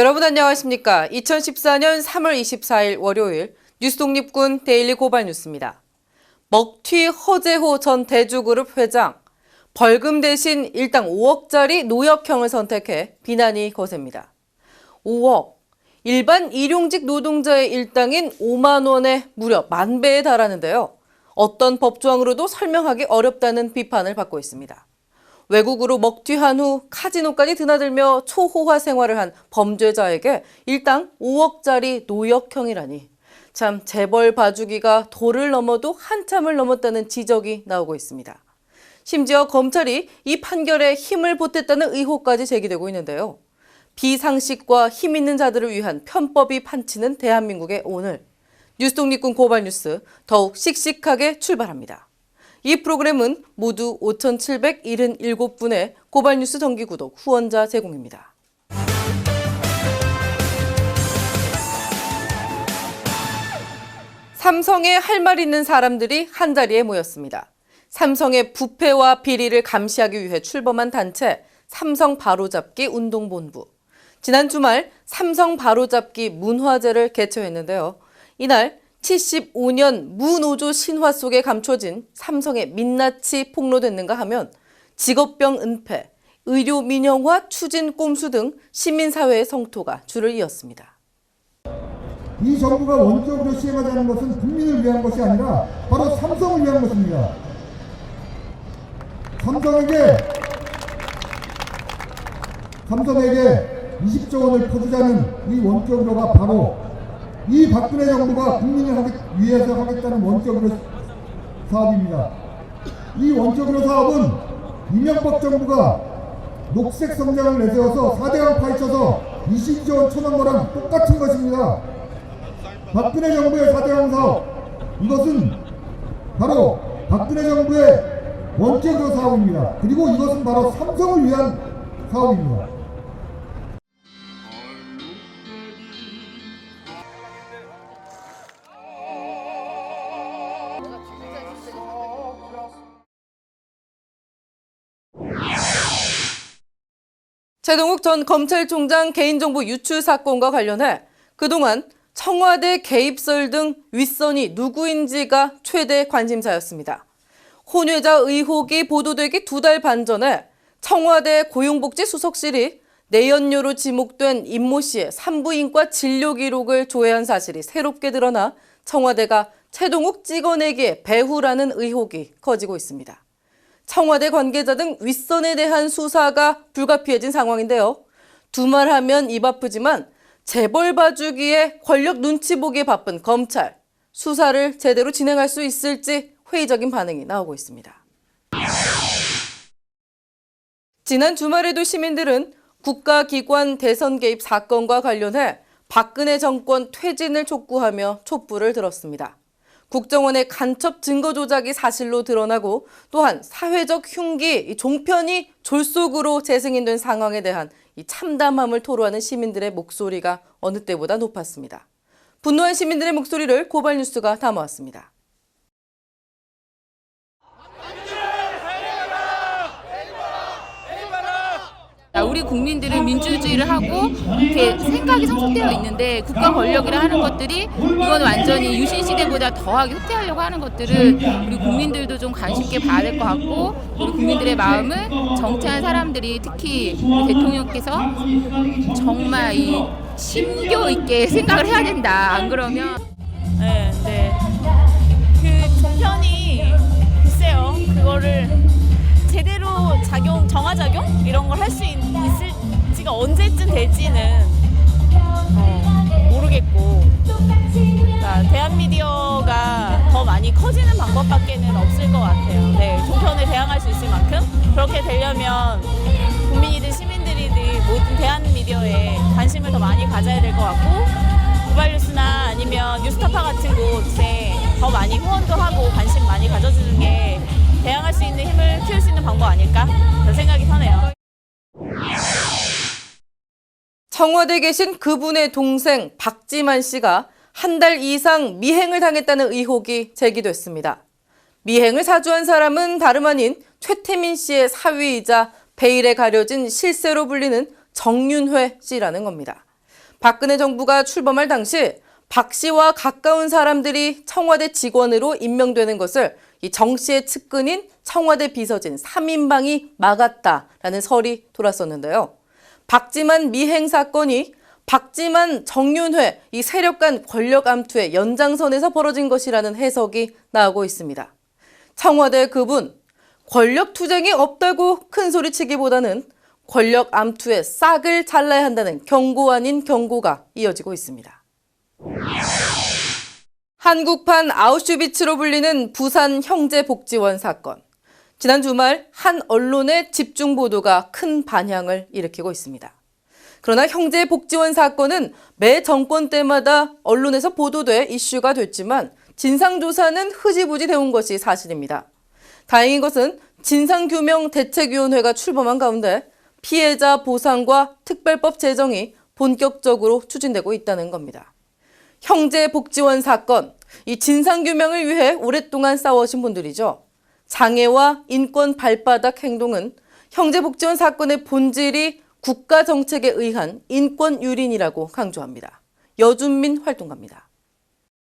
여러분 안녕하십니까? 2014년 3월 24일 월요일 뉴스독립군 데일리 고발뉴스입니다. 먹튀 허재호 전 대주그룹 회장, 벌금 대신 일당 5억짜리 노역형을 선택해 비난이 거셉니다. 5억, 일반 일용직 노동자의 일당인 5만 원에 무려 10,000배에 달하는데요. 어떤 법조항으로도 설명하기 어렵다는 비판을 받고 있습니다. 외국으로 먹튀한 후 카지노까지 드나들며 초호화 생활을 한 범죄자에게 일당 5억짜리 노역형이라니. 참 재벌 봐주기가 도를 넘어도 한참을 넘었다는 지적이 나오고 있습니다. 심지어 검찰이 이 판결에 힘을 보탰다는 의혹까지 제기되고 있는데요. 비상식과 힘 있는 자들을 위한 편법이 판치는 대한민국의 오늘. 뉴스독립군 고발뉴스 더욱 씩씩하게 출발합니다. 이 프로그램은 모두 5,777분의 고발뉴스 정기구독 후원자 제공입니다. 삼성에 할 말 있는 사람들이 한자리에 모였습니다. 삼성의 부패와 비리를 감시하기 위해 출범한 단체 삼성 바로잡기 운동본부. 지난 주말 삼성 바로잡기 문화제를 개최했는데요. 이날 75년 무노조 신화 속에 감춰진 삼성의 민낯이 폭로됐는가 하면 직업병 은폐, 의료 민영화 추진 꼼수 등 시민사회의 성토가 줄을 이었습니다. 이 정부가 원적으로 시행하자는 것은 국민을 위한 것이 아니라 바로 삼성을 위한 것입니다. 삼성에게 20조 원을 퍼주자는 이 원적으로가 바로 이 박근혜 정부가 국민을 위해서 하겠다는 원적으로 사업입니다. 이 원적으로 사업은 이명박 정부가 녹색 성장을 내세워서 4대강 파헤쳐서 22조 원 쳐놓은 거랑 똑같은 것입니다. 박근혜 정부의 4대강 사업, 이것은 바로 박근혜 정부의 원적으로 사업입니다. 그리고 이것은 바로 삼성을 위한 사업입니다. 최동욱 전 검찰총장 개인정보 유출 사건과 관련해 그동안 청와대 개입설 등 윗선이 누구인지가 최대 관심사였습니다. 혼외자 의혹이 보도되기 2달 반 전에 청와대 고용복지수석실이 내연료로 지목된 임모 씨의 산부인과 진료 기록을 조회한 사실이 새롭게 드러나 청와대가 최동욱 찍어내기의 배후라는 의혹이 커지고 있습니다. 청와대 관계자 등 윗선에 대한 수사가 불가피해진 상황인데요. 두말하면 입 아프지만 재벌 봐주기에 권력 눈치 보기에 바쁜 검찰. 수사를 제대로 진행할 수 있을지 회의적인 반응이 나오고 있습니다. 지난 주말에도 시민들은 국가기관 대선 개입 사건과 관련해 박근혜 정권 퇴진을 촉구하며 촛불을 들었습니다. 국정원의 간첩 증거 조작이 사실로 드러나고 또한 사회적 흉기, 종편이 졸속으로 재승인된 상황에 대한 이 참담함을 토로하는 시민들의 목소리가 어느 때보다 높았습니다. 분노한 시민들의 목소리를 고발뉴스가 담아왔습니다. 우리 국민들은 민주주의를 하고 이렇게 생각이 성숙되어 있는데 국가 권력이라 하는 것들이 이건 완전히 유신 시대보다 더하게 후퇴하려고 하는 것들을 우리 국민들도 좀 관심 있게 봐야 될 것 같고 우리 국민들의 마음을 정치한 사람들이 특히 우리 대통령께서 정말 이 심교 있게 생각을 해야 된다. 안 그러면 그 종편이 글쎄요 그거를 제대로 정화작용 이런 걸 할 수 있을지가 언제쯤 될지는 모르겠고 그러니까 대한 미디어가 더 많이 커지는 방법밖에는 없을 것 같아요. 네, 종편을 대항할 수 있을 만큼 그렇게 되려면 국민이든 시민들이든 모든 대한 미디어에 관심을 더 많이 가져야 될 것 같고 고발뉴스나 아니면 뉴스타파 같은 곳에 더 많이 후원도 하고 관심 많이 가져주는 게 대항할 수 있는 힘을 키울 수 있는 방법 아닐까? 그런 생각이 드네요. 청와대에 계신 그분의 동생 박지만 씨가 한 달 이상 미행을 당했다는 의혹이 제기됐습니다. 미행을 사주한 사람은 다름 아닌 최태민 씨의 사위이자 베일에 가려진 실세로 불리는 정윤회 씨라는 겁니다. 박근혜 정부가 출범할 당시 박 씨와 가까운 사람들이 청와대 직원으로 임명되는 것을 이 정 씨의 측근인 청와대 비서진 3인방이 막았다라는 설이 돌았었는데요. 박지만 미행 사건이 박지만 정윤회 이 세력 간 권력 암투의 연장선에서 벌어진 것이라는 해석이 나오고 있습니다. 청와대 그분, 권력 투쟁이 없다고 큰소리치기보다는 권력 암투의 싹을 잘라야 한다는 경고 아닌 경고가 이어지고 있습니다. 한국판 아우슈비츠로 불리는 부산 형제복지원 사건. 지난 주말 한 언론의 집중 보도가 큰 반향을 일으키고 있습니다. 그러나 형제복지원 사건은 매 정권 때마다 언론에서 보도돼 이슈가 됐지만 진상조사는 흐지부지 되온 것이 사실입니다. 다행인 것은 진상규명대책위원회가 출범한 가운데 피해자 보상과 특별법 제정이 본격적으로 추진되고 있다는 겁니다. 형제복지원 사건, 이 진상규명을 위해 오랫동안 싸워오신 분들이죠. 장애와 인권 발바닥 행동은 형제복지원 사건의 본질이 국가정책에 의한 인권 유린이라고 강조합니다. 여준민 활동가입니다.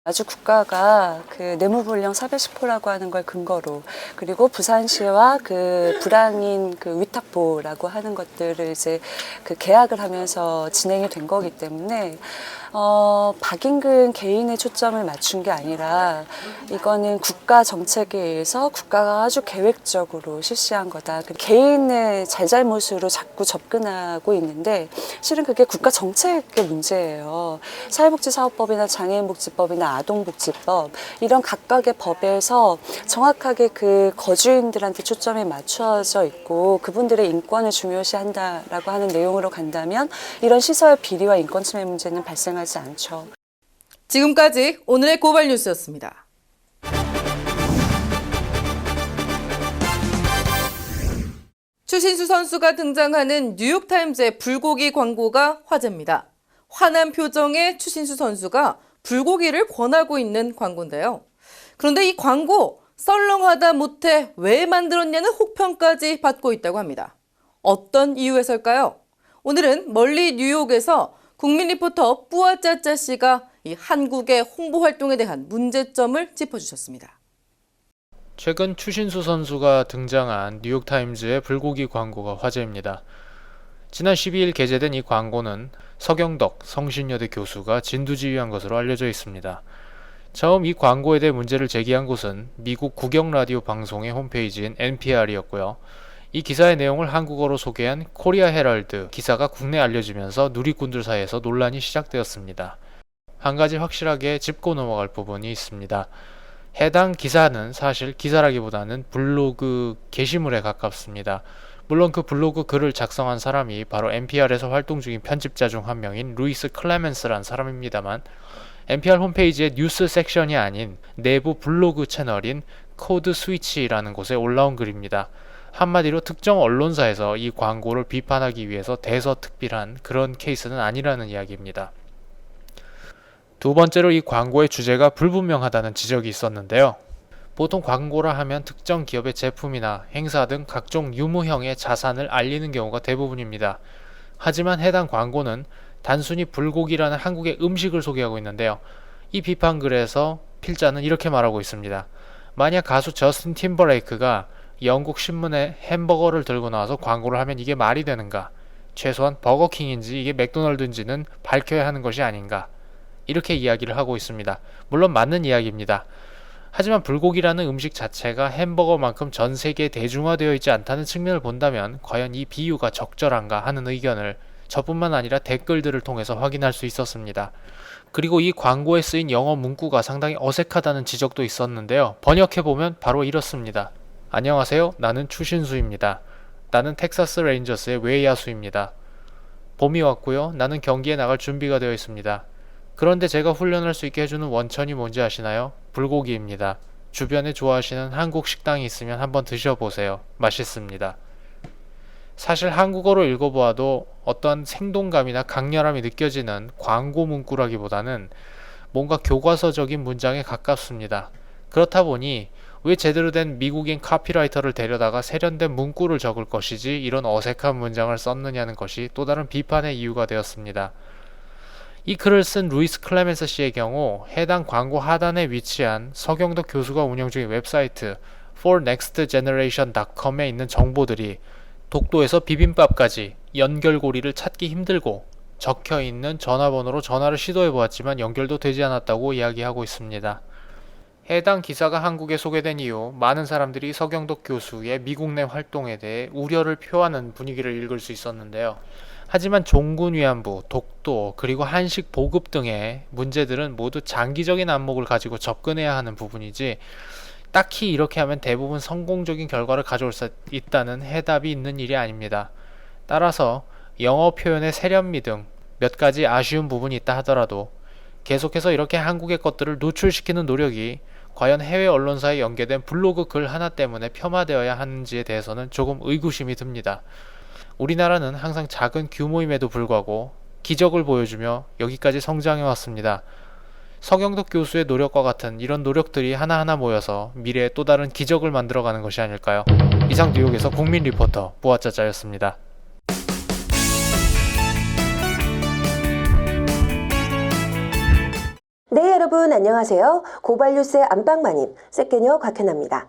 아주 국가가 그 뇌물불량 사배시포라고 하는 걸 근거로 그리고 부산시와 그 불황인 그 위탁보라고 하는 것들을 이제 그 계약을 하면서 진행이 된 거기 때문에 박인근 개인의 초점을 맞춘 게 아니라 이거는 국가 정책에 의해서 국가가 아주 계획적으로 실시한 거다. 개인의 잘잘못으로 자꾸 접근하고 있는데 실은 그게 국가 정책의 문제예요. 사회복지사업법이나 장애인복지법이나 아동복지법 이런 각각의 법에서 정확하게 그 거주인들한테 초점이 맞춰져 있고 그분들의 인권을 중요시한다라고 하는 내용으로 간다면 이런 시설 비리와 인권 침해 문제는 발생하지 않죠. 지금까지 오늘의 고발 뉴스였습니다. 추신수 선수가 등장하는 뉴욕타임즈의 불고기 광고가 화제입니다. 환한 표정의 추신수 선수가 불고기를 권하고 있는 광고인데요. 그런데 이 광고 썰렁하다 못해 왜 만들었냐는 혹평까지 받고 있다고 합니다. 어떤 이유에서일까요? 오늘은 멀리 뉴욕에서 국민 리포터 뿌아짜짜 씨가 이 한국의 홍보 활동에 대한 문제점을 짚어주셨습니다. 최근 추신수 선수가 등장한 뉴욕타임즈의 불고기 광고가 화제입니다. 지난 12일 게재된 이 광고는 서경덕 성신여대 교수가 진두지휘한 것으로 알려져 있습니다. 처음 이 광고에 대해 문제를 제기한 곳은 미국 국영라디오 방송의 홈페이지인 NPR이었고요. 이 기사의 내용을 한국어로 소개한 코리아 헤럴드 기사가 국내에 알려지면서 누리꾼들 사이에서 논란이 시작되었습니다. 한 가지 확실하게 짚고 넘어갈 부분이 있습니다. 해당 기사는 사실 기사라기보다는 블로그 게시물에 가깝습니다. 물론 그 블로그 글을 작성한 사람이 바로 NPR에서 활동 중인 편집자 중 한 명인 루이스 클레멘스라는 사람입니다만 NPR 홈페이지의 뉴스 섹션이 아닌 내부 블로그 채널인 코드 스위치라는 곳에 올라온 글입니다. 한마디로 특정 언론사에서 이 광고를 비판하기 위해서 대서특필한 그런 케이스는 아니라는 이야기입니다. 두 번째로 이 광고의 주제가 불분명하다는 지적이 있었는데요. 보통 광고라 하면 특정 기업의 제품이나 행사 등 각종 유무형의 자산을 알리는 경우가 대부분입니다. 하지만 해당 광고는 단순히 불고기라는 한국의 음식을 소개하고 있는데요. 이 비판글에서 필자는 이렇게 말하고 있습니다. 만약 가수 저스틴 팀버레이크가 영국 신문에 햄버거를 들고 나와서 광고를 하면 이게 말이 되는가? 최소한 버거킹인지 이게 맥도날드인지는 밝혀야 하는 것이 아닌가? 이렇게 이야기를 하고 있습니다. 물론 맞는 이야기입니다. 하지만 불고기라는 음식 자체가 햄버거만큼 전 세계에 대중화되어 있지 않다는 측면을 본다면 과연 이 비유가 적절한가 하는 의견을 저뿐만 아니라 댓글들을 통해서 확인할 수 있었습니다. 그리고 이 광고에 쓰인 영어 문구가 상당히 어색하다는 지적도 있었는데요. 번역해보면 바로 이렇습니다. 안녕하세요. 나는 추신수입니다. 나는 텍사스 레인저스의 외야수입니다. 봄이 왔고요. 나는 경기에 나갈 준비가 되어 있습니다. 그런데 제가 훈련할 수 있게 해주는 원천이 뭔지 아시나요? 불고기입니다. 주변에 좋아하시는 한국 식당이 있으면 한번 드셔보세요. 맛있습니다. 사실 한국어로 읽어보아도 어떠한 생동감이나 강렬함이 느껴지는 광고 문구라기보다는 뭔가 교과서적인 문장에 가깝습니다. 그렇다 보니 왜 제대로 된 미국인 카피라이터를 데려다가 세련된 문구를 적을 것이지 이런 어색한 문장을 썼느냐는 것이 또 다른 비판의 이유가 되었습니다. 이 글을 쓴 루이스 클레멘스 씨의 경우 해당 광고 하단에 위치한 서경덕 교수가 운영 중인 웹사이트 fornextgeneration.com에 있는 정보들이 독도에서 비빔밥까지 연결고리를 찾기 힘들고 적혀있는 전화번호로 전화를 시도해보았지만 연결도 되지 않았다고 이야기하고 있습니다. 해당 기사가 한국에 소개된 이후 많은 사람들이 서경덕 교수의 미국 내 활동에 대해 우려를 표하는 분위기를 읽을 수 있었는데요. 하지만 종군 위안부, 독도, 그리고 한식 보급 등의 문제들은 모두 장기적인 안목을 가지고 접근해야 하는 부분이지 딱히 이렇게 하면 대부분 성공적인 결과를 가져올 수 있다는 해답이 있는 일이 아닙니다. 따라서 영어 표현의 세련미 등 몇 가지 아쉬운 부분이 있다 하더라도 계속해서 이렇게 한국의 것들을 노출시키는 노력이 과연 해외 언론사에 연계된 블로그 글 하나 때문에 폄하되어야 하는지에 대해서는 조금 의구심이 듭니다. 우리나라는 항상 작은 규모임에도 불구하고 기적을 보여주며 여기까지 성장해왔습니다. 서경덕 교수의 노력과 같은 이런 노력들이 하나하나 모여서 미래에 또 다른 기적을 만들어가는 것이 아닐까요? 이상 뉴욕에서 국민 리포터 보아짜짜였습니다. 네, 여러분 안녕하세요. 고발뉴스의 안방마님, 세케녀 곽현아입니다.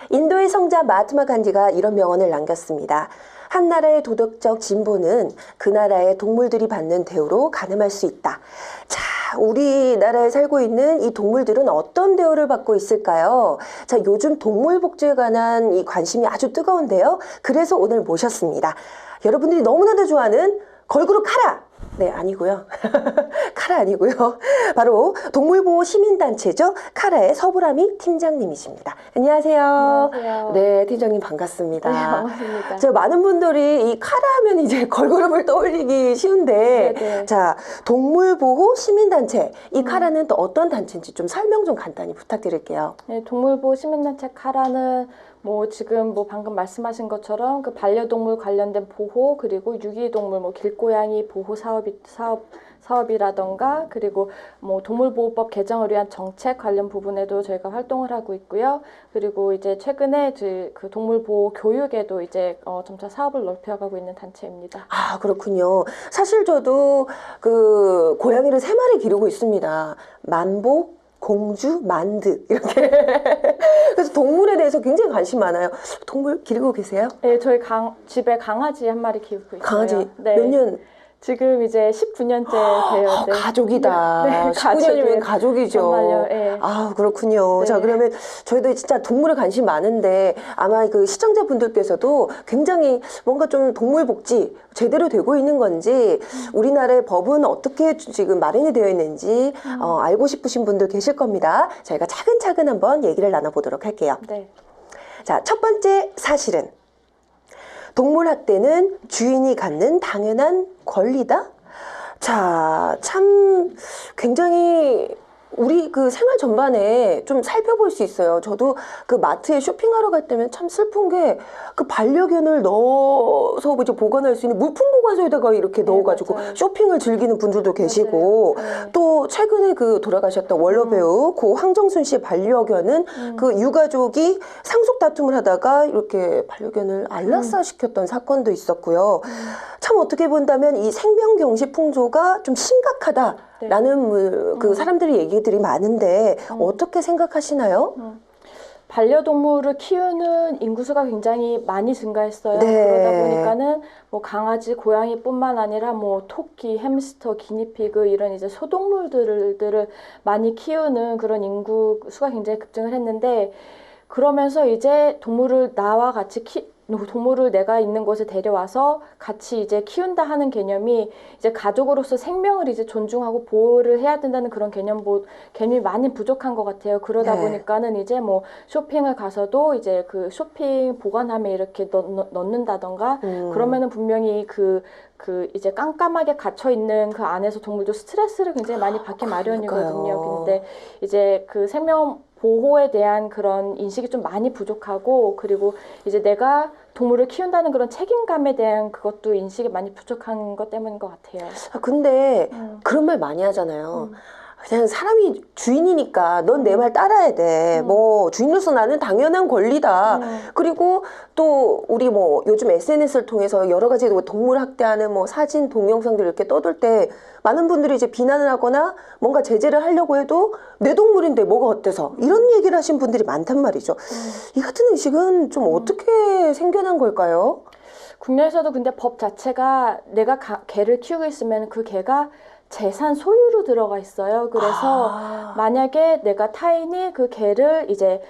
인도의 성자 마하트마 간디가 이런 명언을 남겼습니다. 한 나라의 도덕적 진보는 그 나라의 동물들이 받는 대우로 가늠할 수 있다. 자, 우리나라에 살고 있는 이 동물들은 어떤 대우를 받고 있을까요? 자, 요즘 동물 복지에 관한 이 관심이 아주 뜨거운데요. 그래서 오늘 모셨습니다. 여러분들이 너무나도 좋아하는 걸그룹 카라! 네, 아니고요. 카라 아니고요. 바로 동물보호 시민단체죠. 카라의 서보람이 팀장님이십니다. 안녕하세요. 안녕하세요. 네, 팀장님 반갑습니다. 네, 반갑습니다. 저 많은 분들이 이 카라 하면 이제 걸그룹을 떠올리기 쉬운데, 네네. 자, 동물보호 시민단체. 이 카라는 또 어떤 단체인지 좀 설명 좀 간단히 부탁드릴게요. 네, 동물보호 시민단체 카라는 뭐 지금 뭐 방금 말씀하신 것처럼 그 반려동물 관련된 보호 그리고 유기동물 뭐 길고양이 보호 사업이라던가 그리고 뭐 동물보호법 개정을 위한 정책 관련 부분에도 저희가 활동을 하고 있고요. 그리고 이제 최근에 그 동물보호 교육에도 이제 점차 사업을 넓혀가고 있는 단체입니다. 아, 그렇군요. 사실 저도 그 고양이를 3마리 기르고 있습니다. 만복, 공주, 만드 이렇게. 그래서 동물에 대해서 굉장히 관심 많아요. 동물 기르고 계세요? 네, 저희 집에 강아지 한 마리 키우고 있어요. 강아지 네. 몇 년? 지금 이제 19년째 돼요. 네. 가족이다. 네, 19년이면 가족이죠. 정말요. 네. 아, 그렇군요. 네. 자, 그러면 저희도 진짜 동물에 관심 많은데 아마 그 시청자분들께서도 굉장히 뭔가 좀 동물 복지 제대로 되고 있는 건지 우리나라의 법은 어떻게 지금 마련이 되어 있는지 알고 싶으신 분들 계실 겁니다. 저희가 차근차근 한번 얘기를 나눠보도록 할게요. 네. 자, 첫 번째 사실은 동물학대는 주인이 갖는 당연한 권리다? 자, 참 굉장히 우리 그 생활 전반에 좀 살펴볼 수 있어요. 저도 그 마트에 쇼핑하러 갈 때면 참 슬픈 게 그 반려견을 넣어서 이제 보관할 수 있는 물품 보관소에다가 이렇게 넣어가지고 맞아요. 쇼핑을 즐기는 분들도 계시고 네. 또 최근에 그 돌아가셨던 원로 배우 고 황정순 씨의 반려견은 그 유가족이 상속 다툼을 하다가 이렇게 반려견을 안락사시켰던 사건도 있었고요. 참 어떻게 본다면 이 생명경시 풍조가 좀 심각하다라는 그 사람들의 얘기들이 많은데 어떻게 생각하시나요? 반려동물을 키우는 인구수가 굉장히 많이 증가했어요. 네. 그러다 보니까는 뭐 강아지, 고양이뿐만 아니라 뭐 토끼, 햄스터, 기니피그 이런 이제 소동물들을 많이 키우는 그런 인구 수가 굉장히 급증을 했는데 그러면서 이제 동물을 나와 같이 동물을 내가 있는 곳에 데려와서 같이 이제 키운다 하는 개념이 이제 가족으로서 생명을 이제 존중하고 보호를 해야 된다는 그런 개념이 많이 부족한 것 같아요. 그러다 네. 보니까는 이제 뭐 쇼핑을 가서도 이제 그 쇼핑 보관함에 이렇게 넣는다던가 그러면은 분명히 그 이제 깜깜하게 갇혀 있는 그 안에서 동물도 스트레스를 굉장히 많이 받기 마련이거든요. 그러니까요. 근데 이제 그 생명 보호에 대한 그런 인식이 좀 많이 부족하고 그리고 이제 내가 동물을 키운다는 그런 책임감에 대한 그것도 인식이 많이 부족한 것 때문인 것 같아요. 아, 근데 그런 말 많이 하잖아요. 그냥 사람이 주인이니까 넌 내 말 따라야 돼. 뭐 주인으로서 나는 당연한 권리다. 그리고 또 우리 뭐 요즘 SNS를 통해서 여러 가지 동물 학대하는 뭐 사진, 동영상들 이렇게 떠돌 때 많은 분들이 이제 비난을 하거나 뭔가 제재를 하려고 해도 내 동물인데 뭐가 어때서 이런 얘기를 하신 분들이 많단 말이죠. 이 같은 의식은 좀 어떻게 생겨난 걸까요? 국내에서도 근데 법 자체가 내가 개를 키우고 있으면 그 개가 재산 소유로 들어가 있어요. 그래서 만약에 내가 타인이 그 개를 이제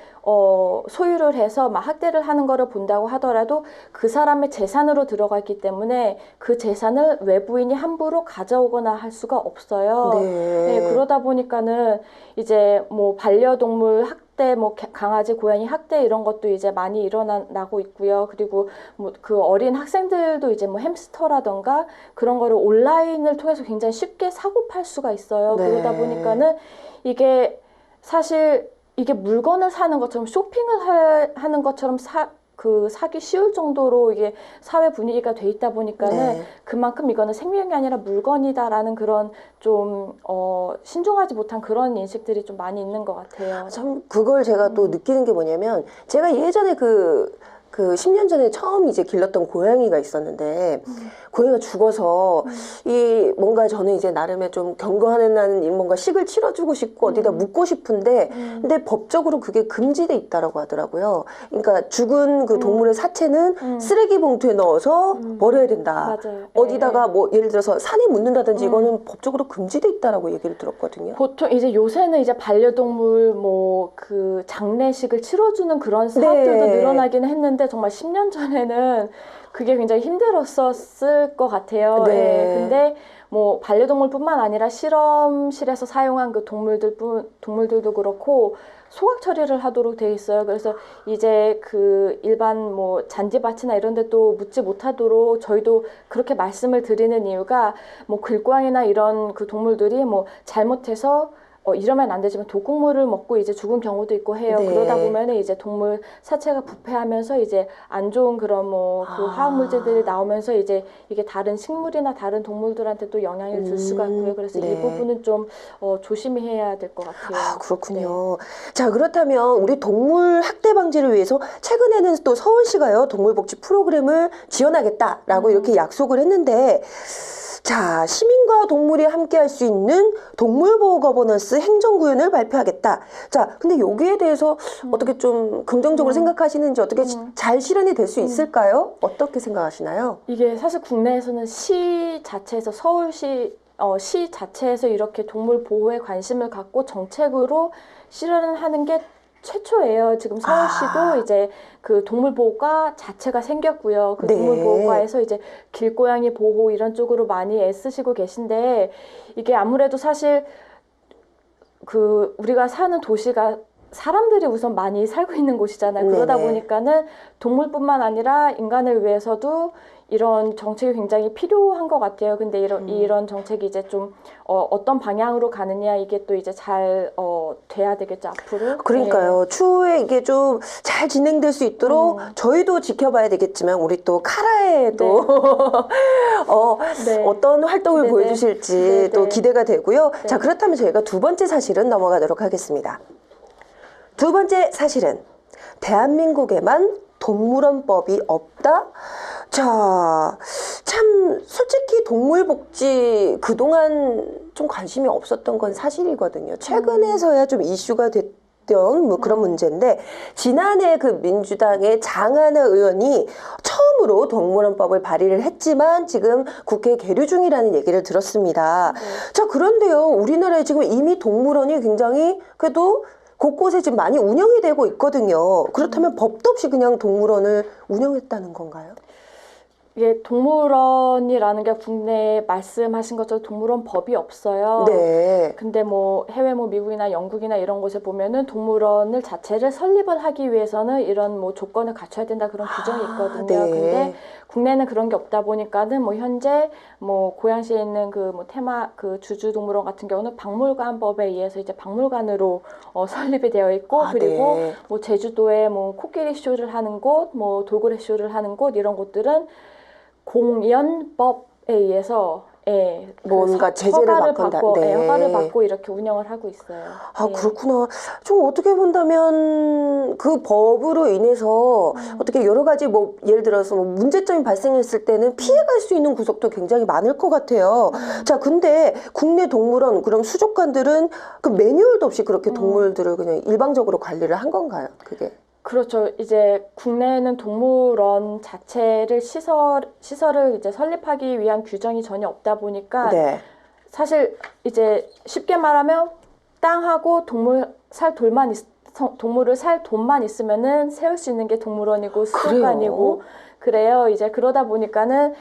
소유를 해서 막 학대를 하는 거를 본다고 하더라도 그 사람의 재산으로 들어가 있기 때문에 그 재산을 외부인이 함부로 가져오거나 할 수가 없어요. 네, 그러다 보니까는 이제 뭐 반려동물 학대, 뭐 강아지, 고양이 학대 이런 것도 이제 많이 일어나고 있고요. 그리고 뭐 그 어린 학생들도 이제 뭐 햄스터라던가 그런 거를 온라인을 통해서 굉장히 쉽게 사고 팔 수가 있어요. 그러다 보니까는 이게 사실 이게 물건을 사는 것처럼 쇼핑을 하는 것처럼 사기 쉬울 정도로 이게 사회 분위기가 돼 있다 보니까는 그만큼 이거는 생명이 아니라 물건이다라는 그런 좀 신중하지 못한 그런 인식들이 좀 많이 있는 것 같아요. 참 그걸 제가 또 느끼는 게 뭐냐면 제가 예전에 그 10년 전에 처음 이제 길렀던 고양이가 있었는데 고양이가 죽어서 이 뭔가 저는 이제 나름의 좀 경건하는 뭔가 식을 치러주고 싶고 어디다 묻고 싶은데 근데 법적으로 그게 금지돼 있다라고 하더라고요. 그러니까 죽은 그 동물의 사체는 쓰레기 봉투에 넣어서 버려야 된다. 맞아요. 어디다가 뭐 예를 들어서 산에 묻는다든지 이거는 법적으로 금지돼 있다라고 얘기를 들었거든요. 보통 이제 요새는 이제 반려동물 뭐 그 장례식을 치러주는 그런 사업들도 늘어나기는 했는데 정말 10년 전에는 그게 굉장히 힘들었었을 것 같아요. 근데 뭐 반려동물뿐만 아니라 실험실에서 사용한 그 동물들도 그렇고 소각 처리를 하도록 돼 있어요. 그래서 이제 그 일반 뭐 잔디밭이나 이런 데 또 묻지 못하도록 저희도 그렇게 말씀을 드리는 이유가 뭐 길고양이나 이런 그 동물들이 뭐 잘못해서 이러면 안 되지만 독극물을 먹고 이제 죽은 경우도 있고 해요. 그러다 보면은 이제 동물 사체가 부패하면서 이제 안 좋은 그런 뭐 그 화학물질들이 나오면서 이제 이게 다른 식물이나 다른 동물들한테 또 영향을 줄 수가 있고요. 그래서 이 부분은 좀 조심히 해야 될 것 같아요. 그렇군요. 자, 그렇다면 우리 동물 학대 방지를 위해서 최근에는 또 서울시가요 동물복지 프로그램을 지원하겠다라고 이렇게 약속을 했는데 자, 시민과 동물이 함께 할 수 있는 동물보호 거버넌스 행정구현을 발표하겠다. 자, 근데 여기에 대해서 어떻게 좀 긍정적으로 생각하시는지 어떻게 잘 실현이 될 수 있을까요? 어떻게 생각하시나요? 이게 사실 국내에서는 시 자체에서 서울시 시 자체에서 이렇게 동물 보호에 관심을 갖고 정책으로 실현을 하는 게 최초예요. 지금 서울시도 이제 그 동물보호과 자체가 생겼고요. 그 동물보호과에서 이제 길고양이 보호 이런 쪽으로 많이 애쓰시고 계신데 이게 아무래도 사실 그 우리가 사는 도시가 사람들이 우선 많이 살고 있는 곳이잖아요. 그러다 보니까는 동물뿐만 아니라 인간을 위해서도 이런 정책이 굉장히 필요한 것 같아요. 근데 이런 정책이 이제 좀 어떤 방향으로 가느냐 이게 또 이제 잘 돼야 되겠죠 앞으로. 그러니까요. 추후에 이게 좀 잘 진행될 수 있도록 저희도 지켜봐야 되겠지만 우리 또 카라에도 어떤 활동을 보여주실지 또 기대가 되고요. 자, 그렇다면 저희가 두 번째 사실은 넘어가도록 하겠습니다. 두 번째 사실은 대한민국에만 동물원법이 없다? 자, 참 솔직히 동물복지 그동안 좀 관심이 없었던 건 사실이거든요. 최근에서야 좀 이슈가 됐던 뭐 그런 문제인데 지난해 그 민주당의 장하나 의원이 처음으로 동물원법을 발의를 했지만 지금 국회에 계류 중이라는 얘기를 들었습니다. 자, 그런데요. 우리나라에 지금 이미 동물원이 굉장히 그래도 곳곳에 지금 많이 운영이 되고 있거든요. 그렇다면 법도 없이 그냥 동물원을 운영했다는 건가요? 이게 동물원이라는 게 국내에 말씀하신 것처럼 동물원 법이 없어요. 근데 뭐 해외 뭐 미국이나 영국이나 이런 곳에 보면은 동물원을 자체를 설립을 하기 위해서는 이런 뭐 조건을 갖춰야 된다 그런 규정이 있거든요. 근데 국내는 그런 게 없다 보니까는 뭐 현재 뭐 고양시에 있는 그 뭐 테마 그 주주동물원 같은 경우는 박물관법에 의해서 이제 박물관으로 설립이 되어 있고 그리고 뭐 제주도에 뭐 코끼리 쇼를 하는 곳, 뭐 돌고래 쇼를 하는 곳 이런 곳들은 공연법에 의해서 예, 뭔가 제재를 허가를 받건다. 받고, 네. 예, 허가를 받고 이렇게 운영을 하고 있어요. 아, 예. 그렇구나. 좀 어떻게 본다면 그 법으로 인해서 어떻게 여러 가지 뭐 예를 들어서 뭐 문제점이 발생했을 때는 피해갈 수 있는 구석도 굉장히 많을 것 같아요. 자, 근데 국내 동물원 그럼 수족관들은 그 매뉴얼도 없이 그렇게 동물들을 그냥 일방적으로 관리를 한 건가요? 그게? 그렇죠. 이제 국내에는 동물원 자체를 시설을 이제 설립하기 위한 규정이 전혀 없다 보니까 네. 사실 이제 쉽게 말하면 땅하고 동물을 살 돈만 있으면은 세울 수 있는 게 동물원이고 수족관이고 그래요. 이제 그러다 보니까는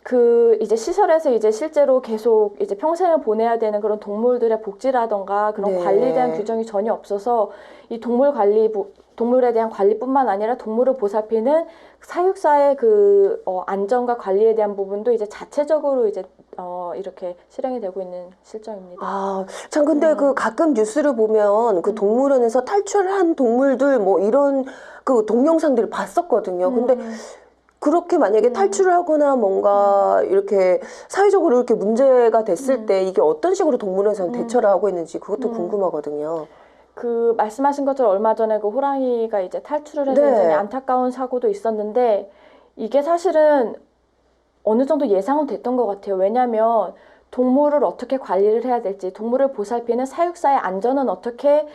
그 이제 시설에서 이제 실제로 계속 이제 평생을 보내야 되는 그런 동물들의 복지라던가 그런 네. 관리에 대한 규정이 전혀 없어서 이 동물에 대한 관리뿐만 아니라 동물을 보살피는 사육사의 그 안전과 관리에 대한 부분도 이제 자체적으로 이제 이렇게 실행이 되고 있는 실정입니다. 아, 참 근데 그 가끔 뉴스를 보면 그 동물원에서 탈출한 동물들 뭐 이런 그 동영상들을 봤었거든요. 근데 그렇게 만약에 탈출을 하거나 뭔가 이렇게 사회적으로 이렇게 문제가 됐을 때 이게 어떤 식으로 동물원에서는 대처를 하고 있는지 그것도 궁금하거든요. 그 말씀하신 것처럼 얼마 전에 그 호랑이가 이제 탈출을 해서 네. 굉장히 안타까운 사고도 있었는데 이게 사실은 어느 정도 예상은 됐던 것 같아요. 왜냐하면 동물을 어떻게 관리를 해야 될지, 동물을 보살피는 사육사의 안전은 어떻게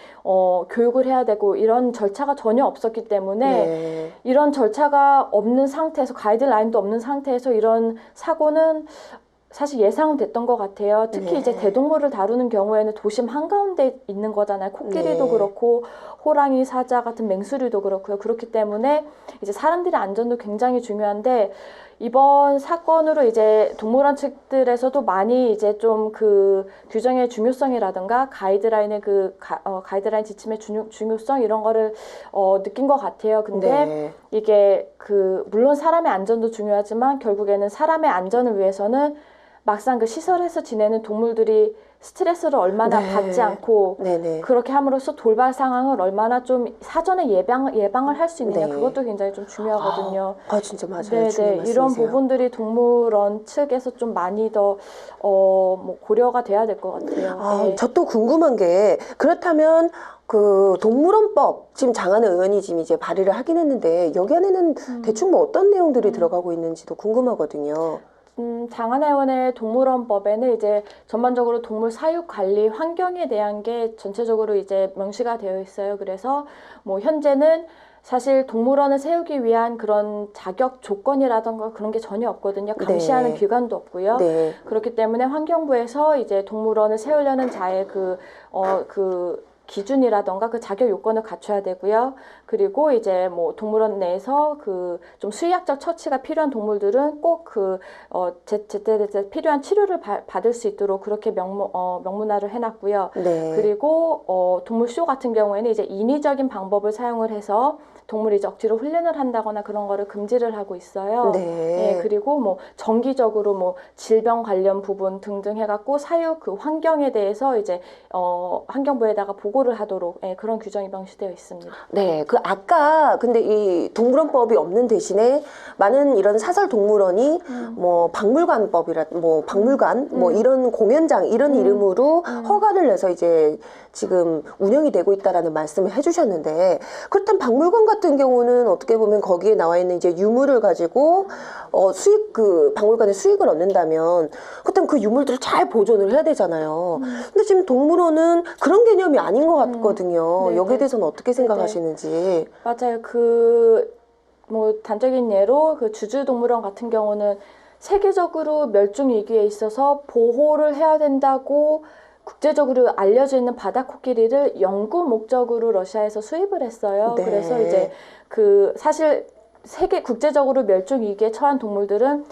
교육을 해야 되고 이런 절차가 전혀 없었기 때문에 네. 이런 절차가 없는 상태에서 가이드라인도 없는 상태에서 이런 사고는 사실 예상은 됐던 것 같아요. 특히 네. 이제 대동물을 다루는 경우에는 도심 한가운데 있는 거잖아요. 코끼리도 네. 그렇고 호랑이, 사자 같은 맹수류도 그렇고요. 그렇기 때문에 이제 사람들의 안전도 굉장히 중요한데 이번 사건으로 이제 동물원 측들에서도 많이 이제 좀 그 규정의 중요성이라든가 가이드라인의 가이드라인 지침의 중요성 이런 거를 느낀 것 같아요. 근데 네. 이게 물론 사람의 안전도 중요하지만 결국에는 사람의 안전을 위해서는 막상 그 시설에서 지내는 동물들이 스트레스를 얼마나 네. 받지 않고 네네. 그렇게 함으로써 돌발 상황을 얼마나 좀 사전에 예방을 할 수 있느냐 네. 그것도 굉장히 좀 중요하거든요. 아, 진짜 맞아요. 네네 중요한 이런 말씀이세요. 부분들이 동물원 측에서 좀 많이 더 뭐 고려가 돼야 될 것 같아요. 아, 네. 저 또 궁금한 게 그렇다면 그 동물원법 지금 장하늘 의원이 지금 이제 발의를 하긴 했는데 여기 안에는 대충 뭐 어떤 내용들이 들어가고 있는지도 궁금하거든요. 장하늘 의원의 동물원법에는 이제 전반적으로 동물 사육 관리 환경에 대한 게 전체적으로 이제 명시가 되어 있어요. 그래서 뭐 현재는 사실 동물원을 세우기 위한 그런 자격 조건이라던가 그런 게 전혀 없거든요. 감시하는 네. 기관도 없고요. 네. 그렇기 때문에 환경부에서 이제 동물원을 세우려는 자의 그 기준이라던가 그 자격 요건을 갖춰야 되고요. 그리고 이제 뭐 동물원 내에서 그 좀 수의학적 처치가 필요한 동물들은 꼭 제때 필요한 치료를 받을 수 있도록 그렇게 명문화를 해놨고요. 네. 그리고 동물쇼 같은 경우에는 이제 인위적인 방법을 사용을 해서 동물이 이제 억지로 훈련을 한다거나 그런 거를 금지를 하고 있어요. 네. 예, 그리고 뭐 정기적으로 뭐 질병 관련 부분 등등 해갖고 사육 그 환경에 대해서 이제 환경부에다가 보고를 하도록 그런 규정이 명시되어 있습니다. 네, 그 아까 근데 이 동물원법이 없는 대신에 많은 이런 사설 동물원이 뭐 박물관법이라 뭐 박물관 뭐 이런 공연장 이런 이름으로 허가를 내서 이제 지금 운영이 되고 있다라는 말씀을 해주셨는데 그렇다면 박물관 같은 경우는 어떻게 보면 거기에 나와 있는 이제 유물을 가지고 그 박물관에 수익을 얻는다면 그렇다면 그 유물들을 잘 보존을 해야 되잖아요. 근데 지금 동물원은 그런 개념이 아닌 것 같거든요. 네네. 여기에 대해서는 어떻게 생각하시는지. 맞아요. 뭐 단적인 예로 그 주주동물원 같은 경우는 세계적으로 멸종 위기에 있어서 보호를 해야 된다고 국제적으로 알려져 있는 바다코끼리를 연구 목적으로 러시아에서 수입을 했어요. 네. 그래서 이제 사실 국제적으로 멸종 위기에 처한 동물들은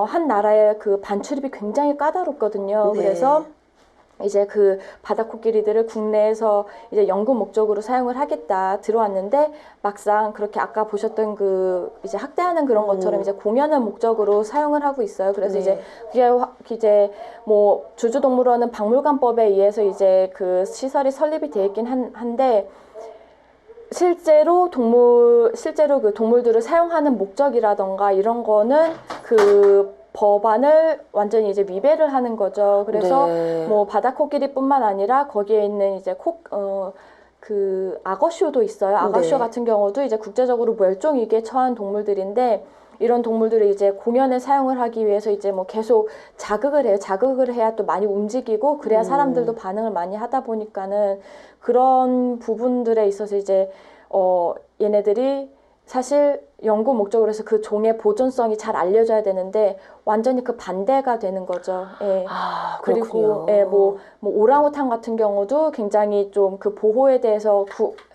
한 나라의 그 반출입이 굉장히 까다롭거든요. 네. 그래서 이제 그 바다코끼리들을 국내에서 이제 연구 목적으로 사용을 하겠다 들어왔는데 막상 그렇게 아까 보셨던 이제 학대하는 그런 것처럼 이제 공연을 목적으로 사용을 하고 있어요. 그래서 네. 이제 뭐 주주동물원은 박물관법에 의해서 이제 그 시설이 설립이 되어 있긴 한데 실제로 그 동물들을 사용하는 목적이라던가 이런 거는 그 법안을 완전히 이제 위배를 하는 거죠. 그래서 네. 뭐 바다 코끼리뿐만 아니라 거기에 있는 이제 그 악어쇼도 있어요. 악어쇼 네. 같은 경우도 이제 국제적으로 멸종 위기에 처한 동물들인데 이런 동물들을 이제 공연에 사용을 하기 위해서 이제 뭐 계속 자극을 해요. 자극을 해야 또 많이 움직이고 그래야 사람들도 반응을 많이 하다 보니까는 그런 부분들에 있어서 이제 얘네들이 사실 연구 목적으로 해서 그 종의 보존성이 잘 알려져야 되는데 완전히 그 반대가 되는 거죠. 예. 아, 그리고 그렇군요. 예, 뭐 오랑우탄 같은 경우도 굉장히 좀 그 보호에 대해서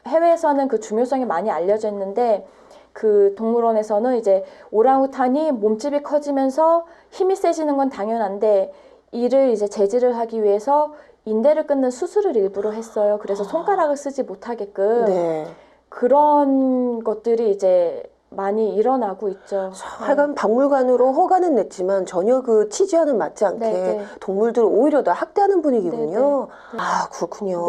해외에서는 그 중요성이 많이 알려져 있는데 그 동물원에서는 이제 오랑우탄이 몸집이 커지면서 힘이 세지는 건 당연한데 이를 이제 제지를 하기 위해서 인대를 끊는 수술을 일부러 했어요. 그래서 손가락을 쓰지 못하게끔 네. 그런 것들이 이제 많이 일어나고 있죠. 하여간 박물관으로 허가는 냈지만 전혀 그 취지와는 맞지 않게 네, 네. 동물들을 오히려 더 학대하는 분위기군요. 네, 네. 아, 그렇군요.